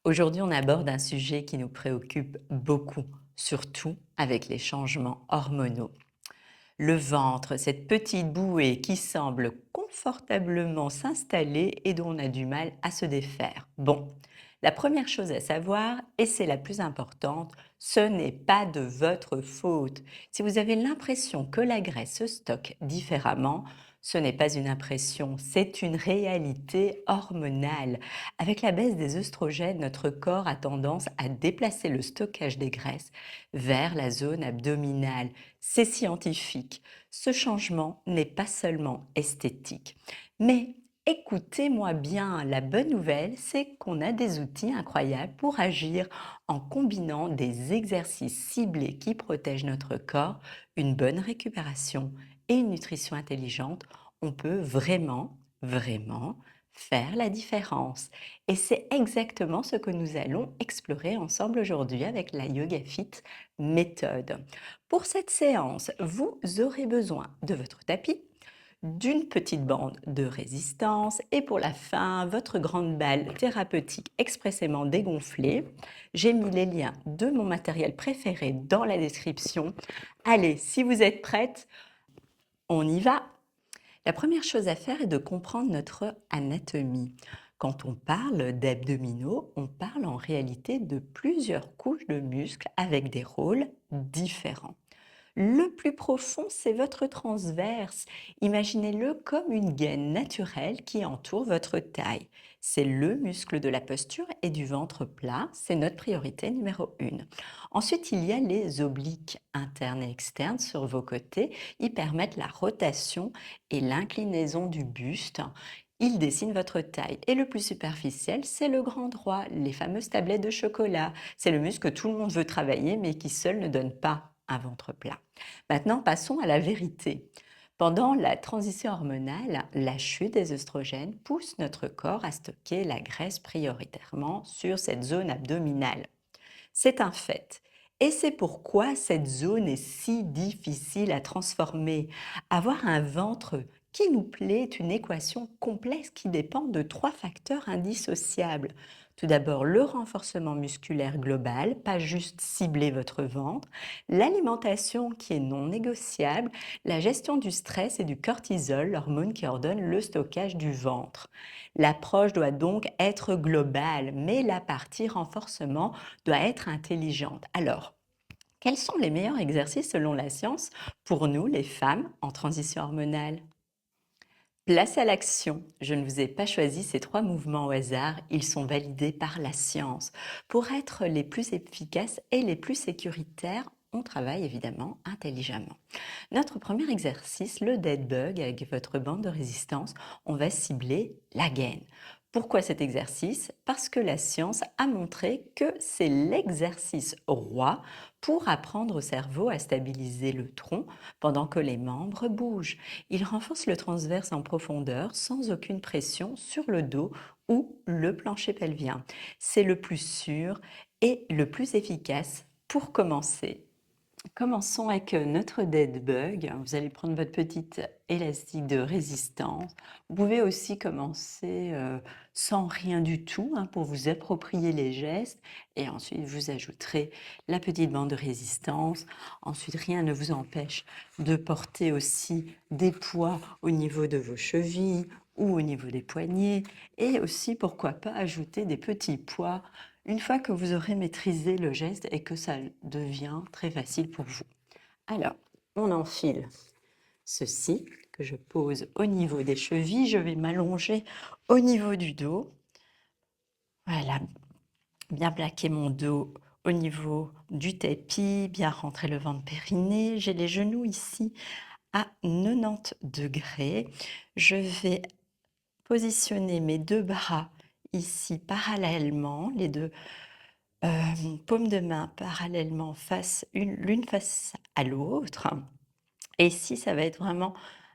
Aujourd'hui, on aborde un sujet qui nous préoccupe beaucoup, surtout avec les changements hormonaux. Le ventre, cette petite bouée qui semble confortablement s'installer et dont on a du mal à se défaire. Bon, la première chose à savoir, et c'est la plus importante, ce n'est pas de votre faute. Si vous avez l'impression que la graisse se stocke différemment, ce n'est pas une impression, c'est une réalité hormonale. Avec la baisse des œstrogènes, notre corps a tendance à déplacer le stockage des graisses vers la zone abdominale. C'est scientifique. Ce changement n'est pas seulement esthétique. Mais écoutez-moi bien, la bonne nouvelle, c'est qu'on a des outils incroyables pour agir en combinant des exercices ciblés qui protègent notre corps, une bonne récupération et une nutrition intelligente. On peut vraiment faire la différence. Et c'est exactement ce que nous allons explorer ensemble aujourd'hui avec la Yoga Fit méthode. Pour cette séance, vous aurez besoin de votre tapis, d'une petite bande de résistance et pour la fin, votre grande balle thérapeutique expressément dégonflée. J'ai mis les liens de mon matériel préféré dans la description. Allez, si vous êtes prête, on y va. La première chose à faire est de comprendre notre anatomie. Quand on parle d'abdominaux, on parle en réalité de plusieurs couches de muscles avec des rôles différents. Le plus profond, c'est votre transverse. Imaginez-le comme une gaine naturelle qui entoure votre taille. C'est le muscle de la posture et du ventre plat. C'est notre priorité numéro 1. Ensuite, il y a les obliques internes et externes sur vos côtés. Ils permettent la rotation et l'inclinaison du buste. Ils dessinent votre taille. Et le plus superficiel, c'est le grand droit, les fameuses tablettes de chocolat. C'est le muscle que tout le monde veut travailler, mais qui seul ne donne pas un ventre plat. Maintenant, passons à la vérité. Pendant la transition hormonale, la chute des œstrogènes pousse notre corps à stocker la graisse prioritairement sur cette zone abdominale. C'est un fait. Et c'est pourquoi cette zone est si difficile à transformer. Avoir un ventre qui nous plaît est une équation complexe qui dépend de 3 facteurs indissociables. Tout d'abord, le renforcement musculaire global, pas juste cibler votre ventre, l'alimentation qui est non négociable, la gestion du stress et du cortisol, l'hormone qui ordonne le stockage du ventre. L'approche doit donc être globale, mais la partie renforcement doit être intelligente. Alors, quels sont les meilleurs exercices selon la science pour nous, les femmes, en transition hormonale? Place à l'action. Je ne vous ai pas choisi ces 3 mouvements au hasard, ils sont validés par la science. Pour être les plus efficaces et les plus sécuritaires, on travaille évidemment intelligemment. Notre premier exercice, le dead bug avec votre bande de résistance, on va cibler la gaine. Pourquoi cet exercice? Parce que la science a montré que c'est l'exercice roi pour apprendre au cerveau à stabiliser le tronc pendant que les membres bougent. Il renforce le transverse en profondeur sans aucune pression sur le dos ou le plancher pelvien. C'est le plus sûr et le plus efficace pour commencer. Commençons avec notre dead bug. Vous allez prendre votre petite élastique de résistance. Vous pouvez aussi commencer sans rien du tout pour vous approprier les gestes et ensuite vous ajouterez la petite bande de résistance. Ensuite, rien ne vous empêche de porter aussi des poids au niveau de vos chevilles ou au niveau des poignets et aussi, pourquoi pas, ajouter des petits poids une fois que vous aurez maîtrisé le geste et que ça devient très facile pour vous. Alors, on enfile ceci que je pose au niveau des chevilles. Je vais m'allonger au niveau du dos. Voilà, bien plaquer mon dos au niveau du tapis, bien rentrer le ventre périnée. J'ai les genoux ici à 90 degrés. Je vais positionner mes 2 bras ici parallèlement, les deux paumes de main parallèlement l'une face à l'autre. Et ici, ça va être vraiment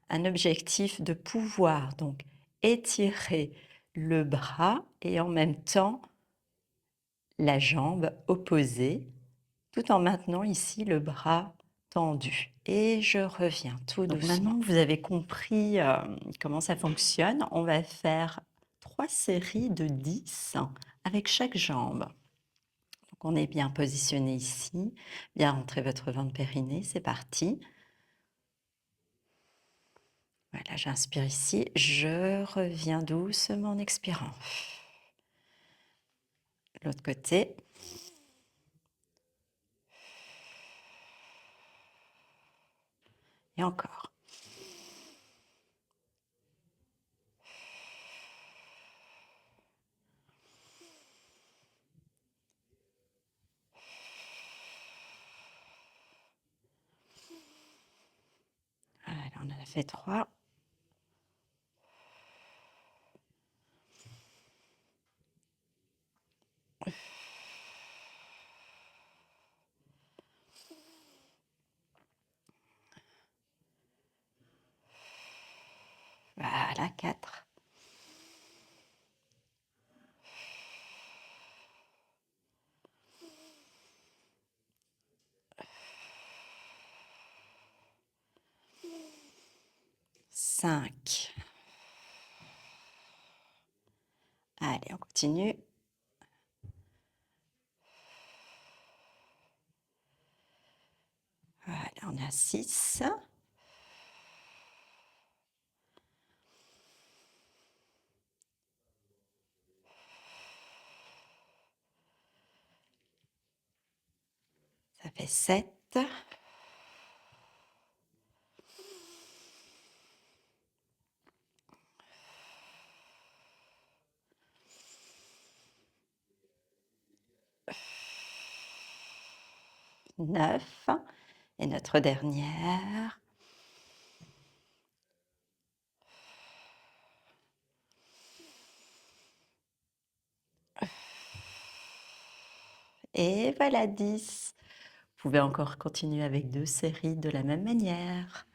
un objectif de pouvoir donc étirer le bras et en même temps la jambe opposée, tout en maintenant ici le bras tendu. Et je reviens tout doucement. Maintenant que vous avez compris comment ça fonctionne, on va faire 3 séries de 10 avec chaque jambe. Donc on est bien positionné ici, bien rentrer votre ventre périnée, c'est parti. Voilà, j'inspire ici, je reviens doucement en expirant. L'autre côté. Et encore. Voilà, on en a fait 3. Voilà, 4. Cinq. Allez, on continue. Voilà, on a 6. Ça fait 7. Neuf. Et notre dernière. Et voilà, 10. Vous pouvez encore continuer avec 2 séries de la même manière.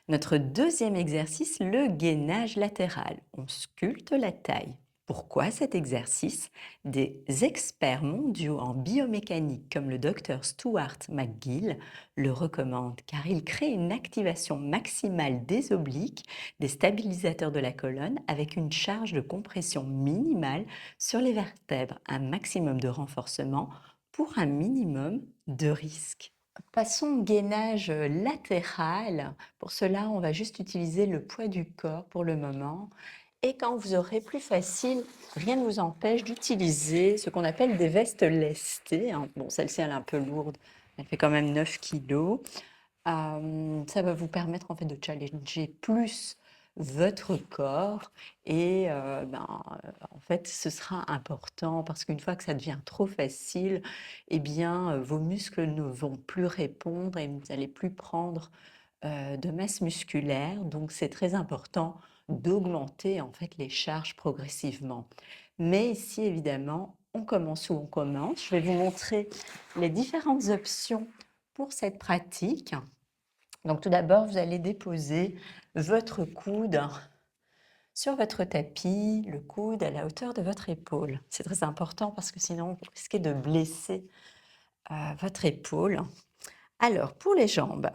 Notre deuxième exercice, le gainage latéral. On sculpte la taille. Pourquoi cet exercice? Des experts mondiaux en biomécanique comme le docteur Stuart McGill le recommandent car il crée une activation maximale des obliques, des stabilisateurs de la colonne avec une charge de compression minimale sur les vertèbres, un maximum de renforcement pour un minimum de risque. Passons au gainage latéral. Pour cela, on va juste utiliser le poids du corps pour le moment. Et quand vous aurez plus facile, rien ne vous empêche d'utiliser ce qu'on appelle des vestes lestées, hein. Bon, celle-ci, elle est un peu lourde. Elle fait quand même 9 kilos. Ça va vous permettre en fait de challenger plus votre corps et en fait, ce sera important parce qu'une fois que ça devient trop facile, eh bien, vos muscles ne vont plus répondre et vous n'allez plus prendre de masse musculaire. Donc, c'est très important d'augmenter en fait les charges progressivement. Mais ici, évidemment, on commence où on commence. Je vais vous montrer les différentes options pour cette pratique. Donc, tout d'abord, vous allez déposer votre coude sur votre tapis, le coude à la hauteur de votre épaule. C'est très important parce que sinon, vous risquez de blesser votre épaule. Alors, pour les jambes,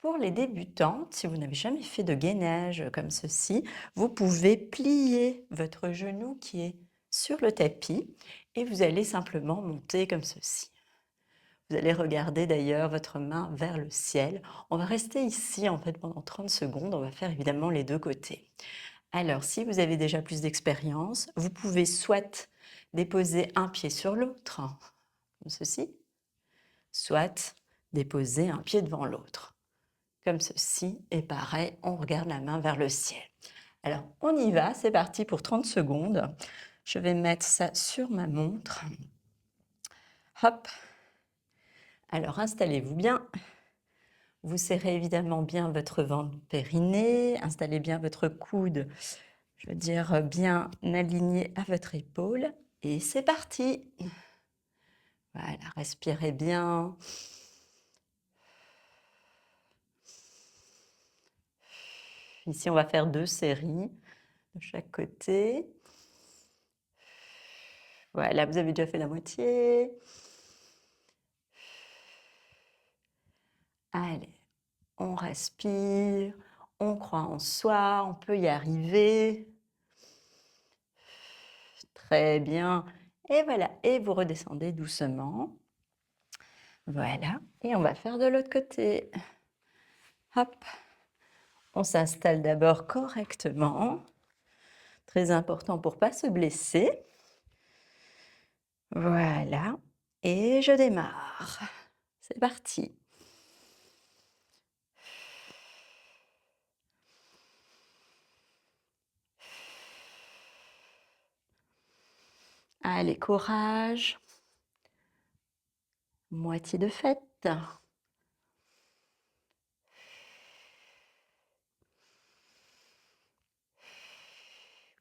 pour les débutantes, si vous n'avez jamais fait de gainage comme ceci, vous pouvez plier votre genou qui est sur le tapis et vous allez simplement monter comme ceci. Vous allez regarder d'ailleurs votre main vers le ciel. On va rester ici en fait pendant 30 secondes. On va faire évidemment les deux côtés. Alors, si vous avez déjà plus d'expérience, vous pouvez soit déposer un pied sur l'autre, comme ceci, soit déposer un pied devant l'autre, comme ceci. Et pareil, on regarde la main vers le ciel. Alors, on y va. C'est parti pour 30 secondes. Je vais mettre ça sur ma montre. Hop. Alors, installez-vous bien. Vous serrez évidemment bien votre ventre périnée, installez bien votre coude, je veux dire bien aligné à votre épaule. Et c'est parti. Voilà, respirez bien. Ici, on va faire 2 séries de chaque côté. Voilà, vous avez déjà fait la moitié. Allez, on respire, on croit en soi, on peut y arriver. Très bien. Et voilà, et vous redescendez doucement. Voilà, et on va faire de l'autre côté. Hop, on s'installe d'abord correctement. Très important pour pas se blesser. Voilà, et je démarre. C'est parti. Allez, courage. Moitié de faite.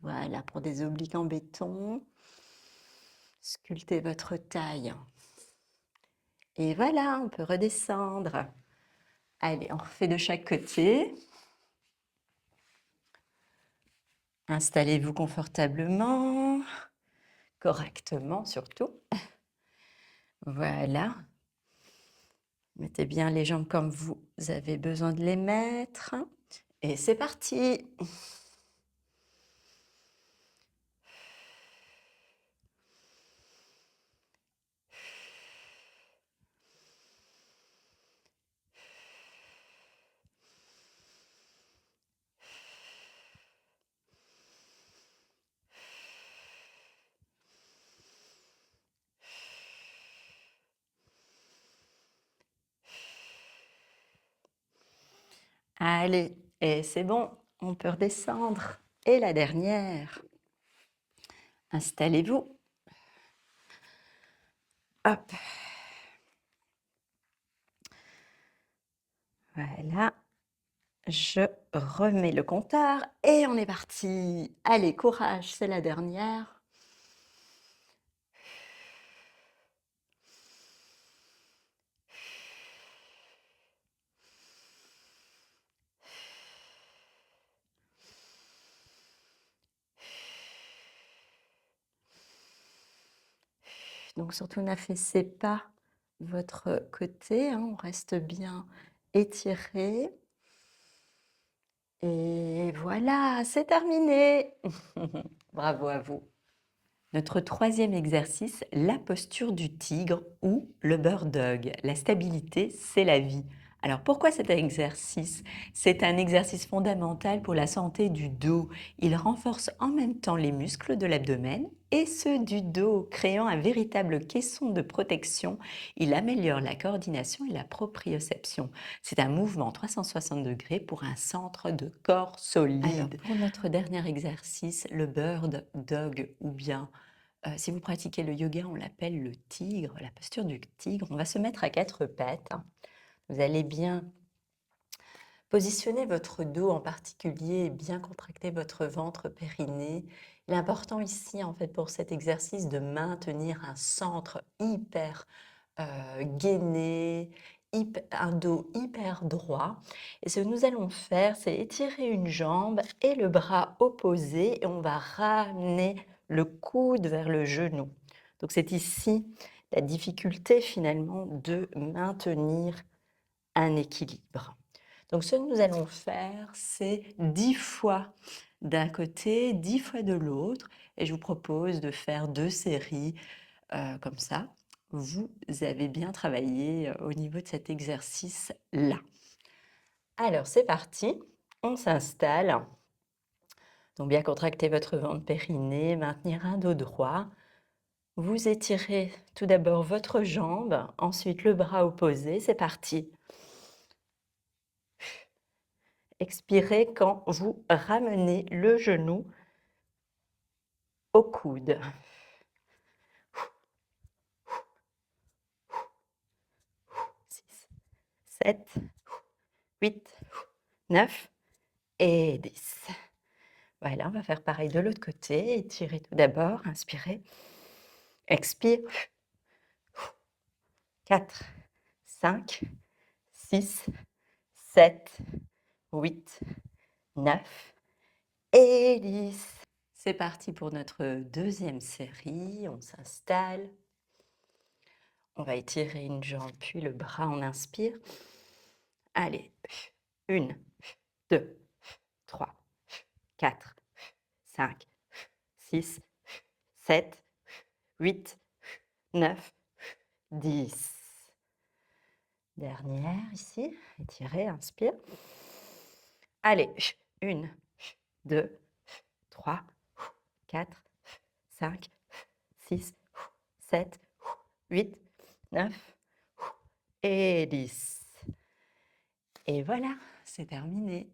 Voilà, pour des obliques en béton. Sculptez votre taille. Et voilà, on peut redescendre. Allez, on refait de chaque côté. Installez-vous confortablement, correctement surtout. Voilà. Mettez bien les jambes comme vous avez besoin de les mettre. Et c'est parti. Allez, et c'est bon, on peut redescendre. Et la dernière. Installez-vous. Hop. Voilà. Je remets le compteur et on est parti. Allez, courage, c'est la dernière. Donc surtout n'affaissez pas votre côté, hein, on reste bien étiré. Et voilà, c'est terminé. Bravo à vous. Notre troisième exercice, la posture du tigre ou le bird dog. La stabilité, c'est la vie. Alors pourquoi cet exercice? C'est un exercice fondamental pour la santé du dos. Il renforce en même temps les muscles de l'abdomen et ceux du dos, créant un véritable caisson de protection. Il améliore la coordination et la proprioception. C'est un mouvement 360 degrés pour un centre de corps solide. Alors pour notre dernier exercice, le bird dog ou bien si vous pratiquez le yoga, on l'appelle le tigre, la posture du tigre. On va se mettre à quatre pattes. Vous allez bien positionner votre dos en particulier et bien contracter votre ventre périnée. L'important ici, en fait, pour cet exercice, de maintenir un centre hyper gainé, un dos hyper droit. Et ce que nous allons faire, c'est étirer une jambe et le bras opposé et on va ramener le coude vers le genou. Donc c'est ici la difficulté finalement de maintenir un équilibre. Donc ce que nous allons faire, c'est 10 fois d'un côté, 10 fois de l'autre. Et je vous propose de faire 2 séries comme ça. Vous avez bien travaillé au niveau de cet exercice-là. Alors c'est parti, on s'installe. Donc bien contracter votre ventre périnée, maintenir un dos droit. Vous étirez tout d'abord votre jambe, ensuite le bras opposé, c'est parti. Expirez quand vous ramenez le genou au coude. 6, 7, 8, 9 et 10. Voilà, on va faire pareil de l'autre côté. Étirez tout d'abord, inspirez. Expire. 4, 5, 6, 7, 8, 9 et 10. C'est parti pour notre deuxième série. On s'installe. On va étirer une jambe, puis le bras, on inspire. Allez, 1, 2, 3, 4, 5, 6, 7, 8, 9, 10. Dernière ici, étirez, inspire. Allez, 1, 2, 3, 4, 5, 6, 7, 8, 9 et 10. Et voilà, c'est terminé.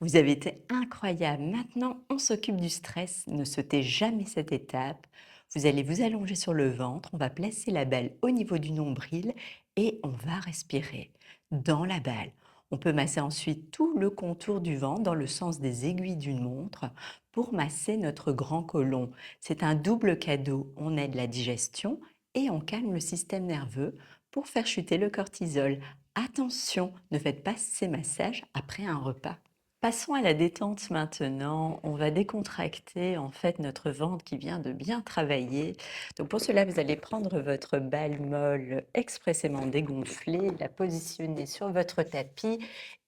Vous avez été incroyable. Maintenant, on s'occupe du stress. Ne sautez jamais cette étape. Vous allez vous allonger sur le ventre. On va placer la balle au niveau du nombril et on va respirer dans la balle. On peut masser ensuite tout le contour du ventre dans le sens des aiguilles d'une montre pour masser notre grand côlon. C'est un double cadeau. On aide la digestion et on calme le système nerveux pour faire chuter le cortisol. Attention, ne faites pas ces massages après un repas. Passons à la détente maintenant. On va décontracter en fait notre ventre qui vient de bien travailler. Donc pour cela, vous allez prendre votre balle molle expressément dégonflée, la positionner sur votre tapis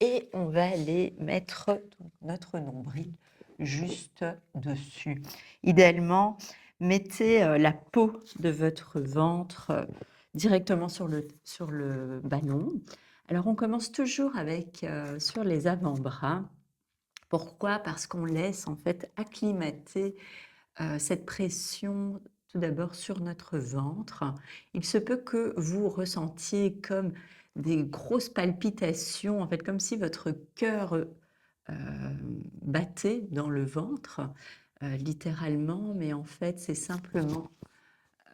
et on va aller mettre notre nombril juste dessus. Idéalement, mettez la peau de votre ventre directement sur le ballon. Alors on commence toujours avec sur les avant-bras. Pourquoi? Parce qu'on laisse en fait acclimater cette pression tout d'abord sur notre ventre. Il se peut que vous ressentiez comme des grosses palpitations, en fait comme si votre cœur battait dans le ventre, littéralement, mais en fait c'est simplement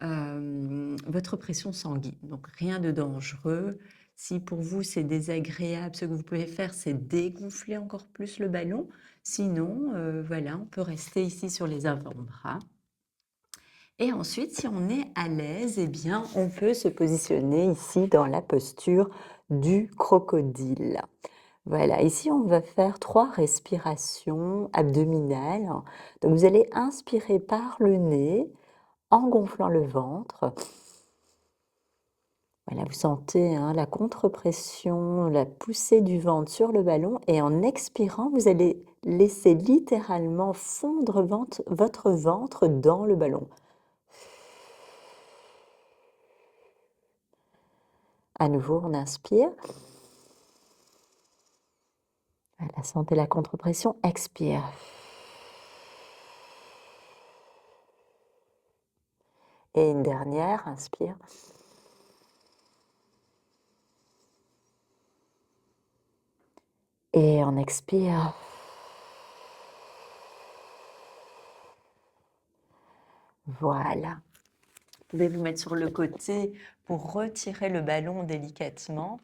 votre pression sanguine. Donc rien de dangereux. Si pour vous c'est désagréable, ce que vous pouvez faire, c'est dégonfler encore plus le ballon. Sinon, voilà, on peut rester ici sur les avant-bras. Et ensuite, si on est à l'aise, eh bien, on peut se positionner ici dans la posture du crocodile. Voilà, ici on va faire 3 respirations abdominales. Donc vous allez inspirer par le nez en gonflant le ventre. Voilà, vous sentez hein, la contre-pression, la poussée du ventre sur le ballon et en expirant, vous allez laisser littéralement fondre votre ventre dans le ballon. À nouveau, on inspire. Voilà, sentez la contre-pression, expire. Et une dernière, inspire. Et on expire. Voilà. Vous pouvez vous mettre sur le côté pour retirer le ballon délicatement.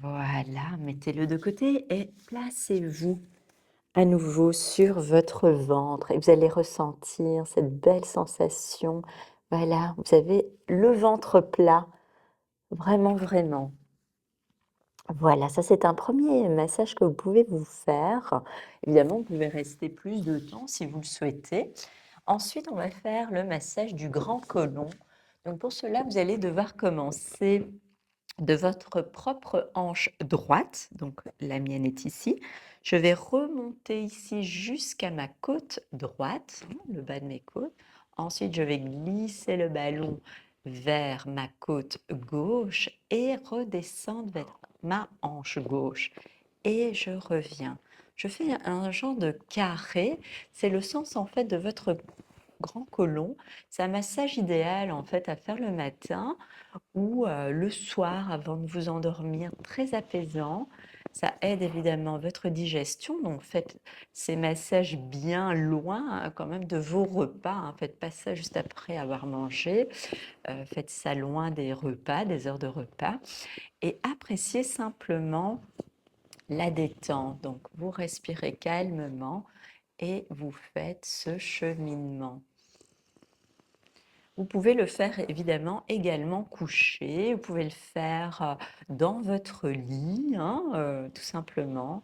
Voilà, mettez-le de côté et placez-vous à nouveau sur votre ventre et vous allez ressentir cette belle sensation. Voilà, vous avez le ventre plat, vraiment, vraiment. Voilà, ça c'est un premier massage que vous pouvez vous faire. Évidemment, vous pouvez rester plus de temps si vous le souhaitez. Ensuite, on va faire le massage du grand côlon. Donc pour cela, vous allez devoir commencer de votre propre hanche droite, donc la mienne est ici. Je vais remonter ici jusqu'à ma côte droite, le bas de mes côtes. Ensuite, je vais glisser le ballon vers ma côte gauche et redescendre vers ma hanche gauche. Et je reviens. Je fais un genre de carré. C'est le sens en fait de votre grand côlon. C'est un massage idéal en fait à faire le matin ou le soir avant de vous endormir, très apaisant. Ça aide évidemment votre digestion, donc faites ces massages bien loin quand même de vos repas, hein. Faites pas ça juste après avoir mangé, faites ça loin des repas, des heures de repas et appréciez simplement la détente. Donc vous respirez calmement et vous faites ce cheminement. Vous pouvez le faire évidemment également couché, vous pouvez le faire dans votre lit, hein, tout simplement.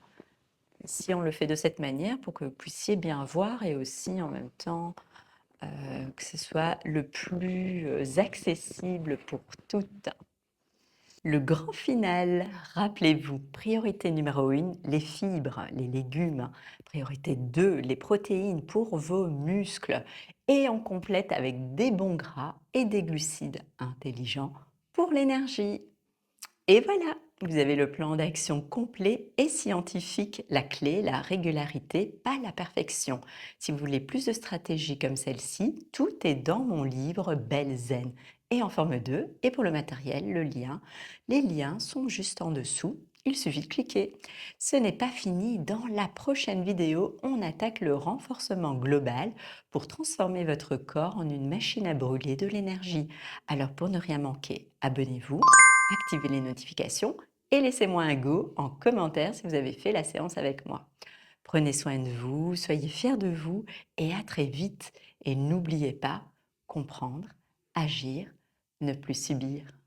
Si on le fait de cette manière, pour que vous puissiez bien voir et aussi en même temps que ce soit le plus accessible pour toutes. Le grand final, rappelez-vous, priorité numéro 1, les fibres, les légumes. Priorité 2, les protéines pour vos muscles. et on complète avec des bons gras et des glucides intelligents pour l'énergie. Et voilà, vous avez le plan d'action complet et scientifique. La clé, la régularité, pas la perfection. Si vous voulez plus de stratégies comme celle-ci, tout est dans mon livre Belle Zen et en forme 2. Et pour le matériel, les liens sont juste en dessous. Il suffit de cliquer. Ce n'est pas fini. Dans la prochaine vidéo, on attaque le renforcement global pour transformer votre corps en une machine à brûler de l'énergie. Alors pour ne rien manquer, abonnez-vous, activez les notifications et laissez-moi un go en commentaire si vous avez fait la séance avec moi. Prenez soin de vous, soyez fiers de vous et à très vite. Et n'oubliez pas, comprendre, agir, ne plus subir.